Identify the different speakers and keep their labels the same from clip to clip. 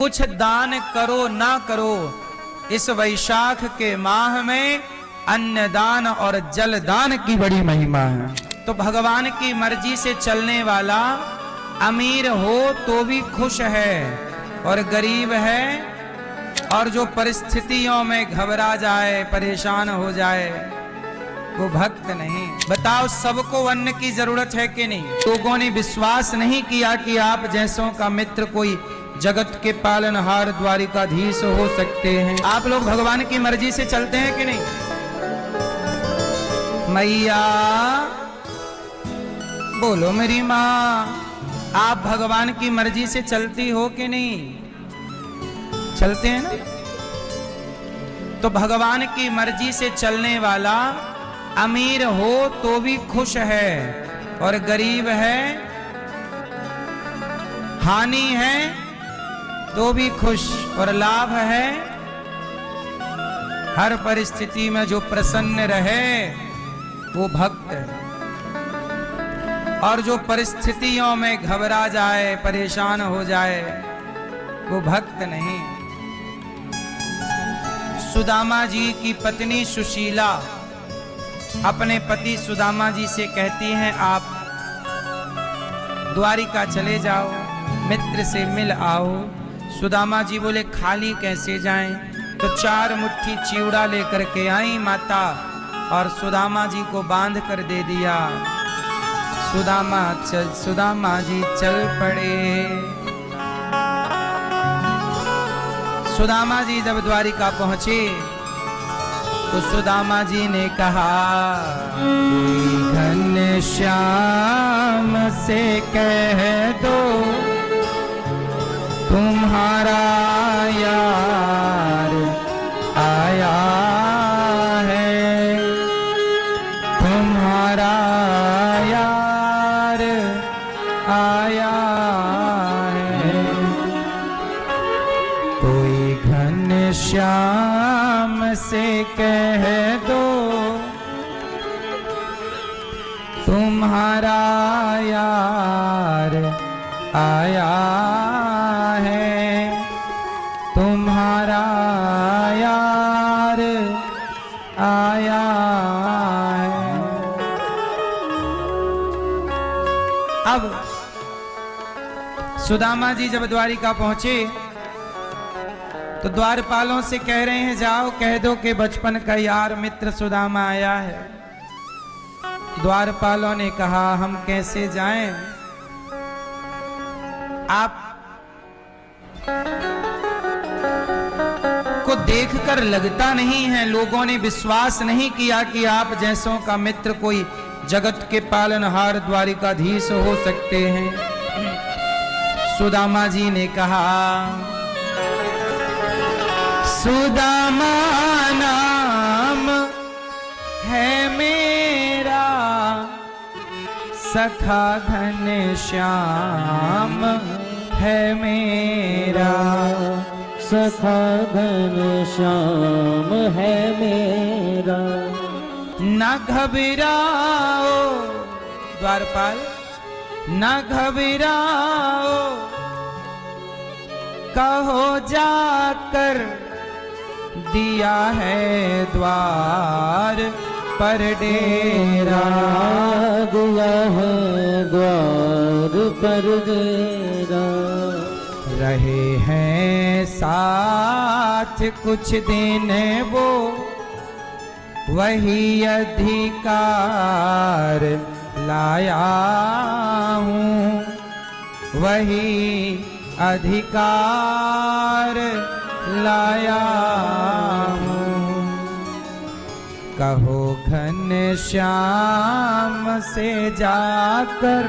Speaker 1: कुछ दान करो ना करो, इस वैशाख के माह में अन्नदान और जलदान की बड़ी महिमा है। तो भगवान की मर्जी से चलने वाला अमीर हो तो भी खुश है और गरीब है, और जो परिस्थितियों में घबरा जाए, परेशान हो जाए, वो भक्त नहीं। बताओ, सबको अन्न की जरूरत है कि नहीं? लोगों ने विश्वास नहीं किया कि आप जैसों का मित्र कोई जगत के पालनहार द्वारिकाधीश हो सकते हैं। आप लोग भगवान की मर्जी से चलते हैं कि नहीं? मैया बोलो मेरी माँ, आप भगवान की मर्जी से चलती हो कि नहीं? चलते हैं ना? तो भगवान की मर्जी से चलने वाला अमीर हो तो भी खुश है और गरीब है, हानि है तो भी खुश, और लाभ है। हर परिस्थिति में जो प्रसन्न रहे वो भक्त है, और जो परिस्थितियों में घबरा जाए, परेशान हो जाए, वो भक्त नहीं। सुदामा जी की पत्नी सुशीला अपने पति सुदामा जी से कहती हैं, आप द्वारिका चले जाओ, मित्र से मिल आओ। सुदामा जी बोले, खाली कैसे जाएं? तो 4 मुट्ठी चिवड़ा लेकर के आई माता, और सुदामा जी को बांध कर दे दिया। सुदामा जी चल पड़े। सुदामा जी जब द्वारिका पहुंचे तो सुदामा जी ने कहा, घनश्याम से कह दो तुम्हारा यार आया है, तुम्हारा यार आया है। कोई घनश्याम से कह दो तुम्हारा यार आया है, तुम्हारा यार आया है। अब सुदामा जी जब द्वारिका पहुंचे तो द्वारपालों से कह रहे हैं, जाओ कह दो कि बचपन का यार मित्र सुदामा आया है। द्वारपालों ने कहा, हम कैसे जाएं? आप को देखकर लगता नहीं है, लोगों ने विश्वास नहीं किया कि आप जैसों का मित्र कोई जगत के पालनहार द्वारिकाधीश हो सकते हैं। सुदामा जी ने कहा, सुदामा नाम है मेरा, सखा घनश्याम है मेरा,
Speaker 2: सखा घनश्याम है मेरा।
Speaker 1: न घबराओ द्वारपाल, न घबराओ, कहो जाकर दिया है द्वार पर डेरा,
Speaker 2: दिया है द्वार पर डेरा।
Speaker 1: रहे हैं साथ कुछ दिन वो, वही अधिकार लाया हूँ, वही अधिकार लाया हूँ। कहो घनश्याम से जाकर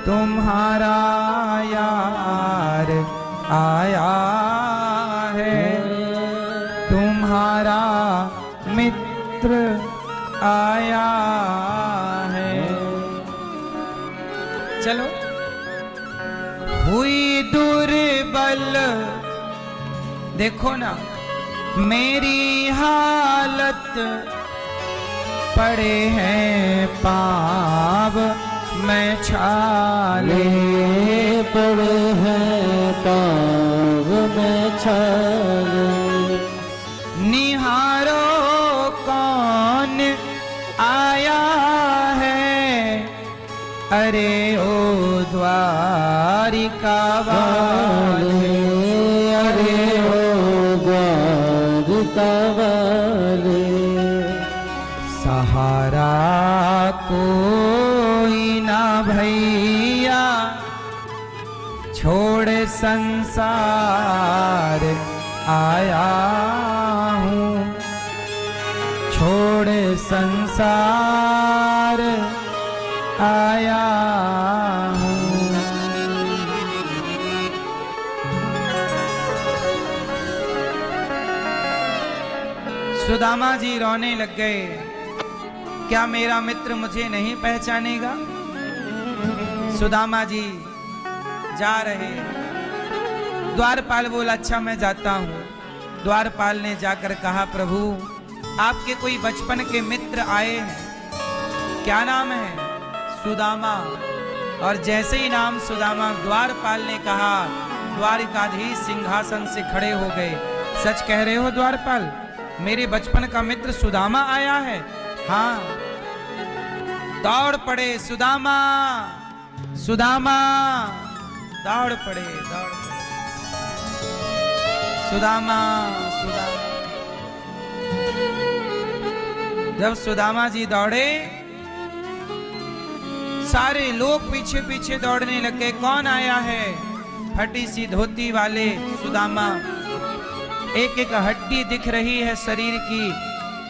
Speaker 1: तुम्हारा यार आया है, तुम्हारा मित्र आया है। चलो, हुई दुर्बल, देखो ना मेरी हालत, पड़े हैं पाँव में छाले,
Speaker 2: पड़े हैं पाँव में छाए।
Speaker 1: निहारो कौन आया है, अरे ओ द्वारिका वाले,
Speaker 2: अरे ओ द्वारिका वाले।
Speaker 1: सहारा कोई ना भैया, छोड़ संसार आया हूँ, छोड़ संसार आया हूँ। सुदामा जी रोने लग गए, क्या मेरा मित्र मुझे नहीं पहचानेगा? सुदामा जी जा रहे, द्वारपाल बोला अच्छा मैं जाता हूं। द्वारपाल ने जाकर कहा प्रभु आपके कोई बचपन के मित्र आए हैं, क्या नाम है? सुदामा। और जैसे ही नाम सुदामा द्वारपाल ने कहा, द्वारिकाधीश सिंहासन से खड़े हो गए। सच कह रहे हो द्वारपाल, मेरे बचपन का मित्र सुदामा आया है? हाँ। दौड़ पड़े सुदामा, सुदामा, दौड़ पड़े, दौड़ पड़े। सुदामा, सुदामा। जब सुदामा जी दौड़े, सारे लोग पीछे पीछे दौड़ने लगे। कौन आया है? फटी सी धोती वाले सुदामा, एक एक हड्डी दिख रही है शरीर की।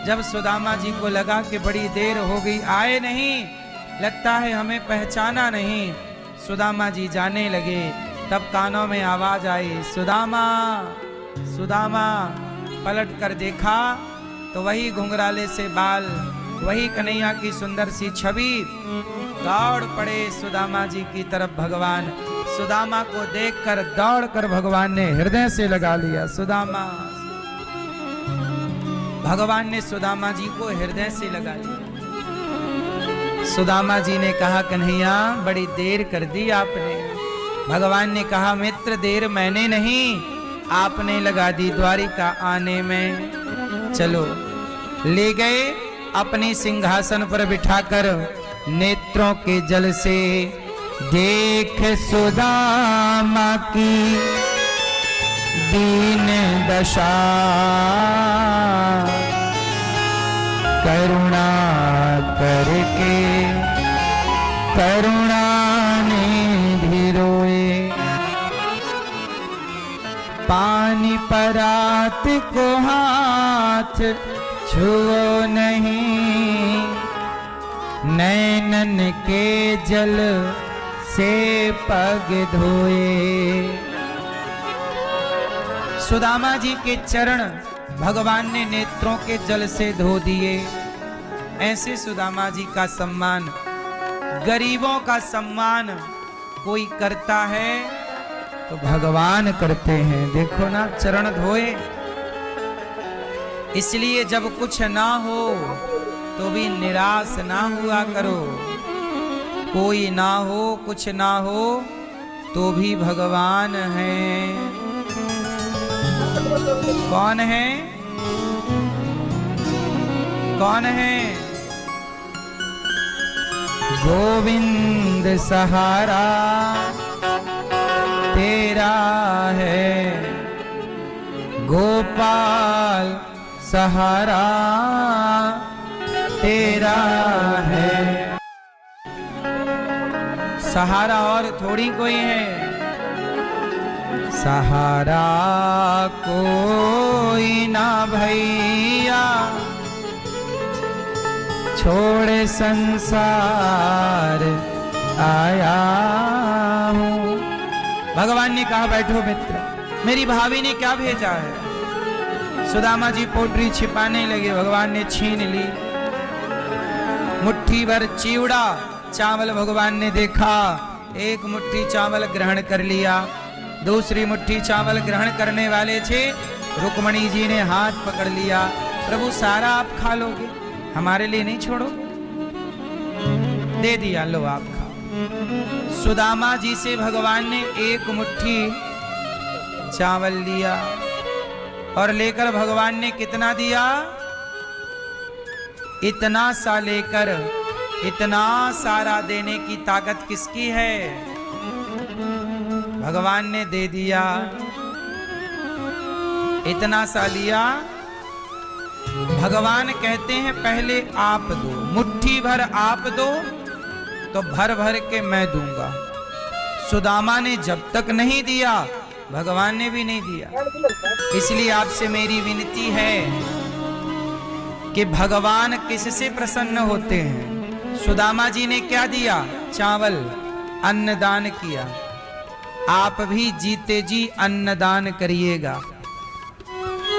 Speaker 1: जब सुदामा जी को लगा कि बड़ी देर हो गई, आए नहीं, लगता है हमें पहचाना नहीं। सुदामा जी जाने लगे, तब कानों में आवाज आई, सुदामा, सुदामा। पलट कर देखा तो वही घुंघराले से बाल, वही कन्हैया की सुंदर सी छवि। दौड़ पड़े सुदामा जी की तरफ भगवान। सुदामा को देखकर दौड़कर भगवान ने हृदय से लगा लिया, सुदामा। भगवान ने सुदामा जी को हृदय से लगा लिया। सुदामा जी ने कहा कन्हैया बड़ी देर कर दी आपने। भगवान ने कहा मित्र देर मैंने नहीं, आपने लगा दी द्वारिका आने में। चलो, ले गए अपने सिंहासन पर बिठाकर। नेत्रों के जल से देख सुदामा की दीन दशा, करुणा करके करुणा निधि रोए। पानी परात को हाथ छुओ नहीं, नैनन के जल से पग धोए। सुदामा जी के चरण भगवान ने नेत्रों के जल से धो दिए। ऐसे सुदामा जी का सम्मान, गरीबों का सम्मान कोई करता है तो भगवान करते हैं। देखो ना, चरण धोए। इसलिए जब कुछ ना हो तो भी निराश ना हुआ करो। कोई ना हो, कुछ ना हो तो भी भगवान है। कौन है? कौन है? गोविंद सहारा तेरा है, गोपाल सहारा तेरा है। सहारा और थोड़ी कोई है। सहारा कोई ना भैया, छोड़ संसार आया हूँ। भगवान ने कहा बैठो मित्र, मेरी भाभी ने क्या भेजा है? सुदामा जी पोटरी छिपाने लगे। भगवान ने छीन ली। मुट्ठी भर चिवड़ा चावल भगवान ने देखा। एक मुट्ठी चावल ग्रहण कर लिया। दूसरी मुट्ठी चावल ग्रहण करने वाले थे, रुक्मणी जी ने हाथ पकड़ लिया। प्रभु सारा आप खा लोगे, हमारे लिए नहीं छोड़ो? दे दिया, लो आप खाओ। सुदामा जी से भगवान ने एक मुट्ठी चावल लिया और लेकर भगवान ने कितना दिया? इतना सा लेकर इतना सारा देने की ताकत किसकी है? भगवान ने दे दिया। इतना सा लिया। भगवान कहते हैं पहले आप दो, मुट्ठी भर आप दो तो भर भर के मैं दूंगा। सुदामा ने जब तक नहीं दिया भगवान ने भी नहीं दिया। इसलिए आपसे मेरी विनती है कि भगवान किससे प्रसन्न होते हैं? सुदामा जी ने क्या दिया? चावल, अन्नदान किया। आप भी जीते जी अन्नदान करिएगा।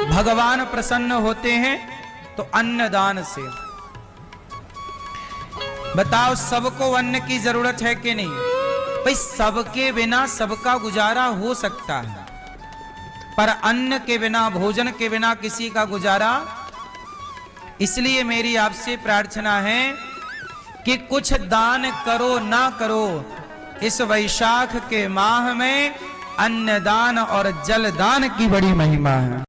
Speaker 1: भगवान प्रसन्न होते हैं तो अन्नदान से। बताओ, सबको अन्न की जरूरत है कि नहीं? भाई सबके बिना सबका गुजारा हो सकता है, पर अन्न के बिना, भोजन के बिना किसी का गुजारा। इसलिए मेरी आपसे प्रार्थना है कि कुछ दान करो ना करो, इस वैशाख के माह में अन्नदान और जलदान की बड़ी महिमा है।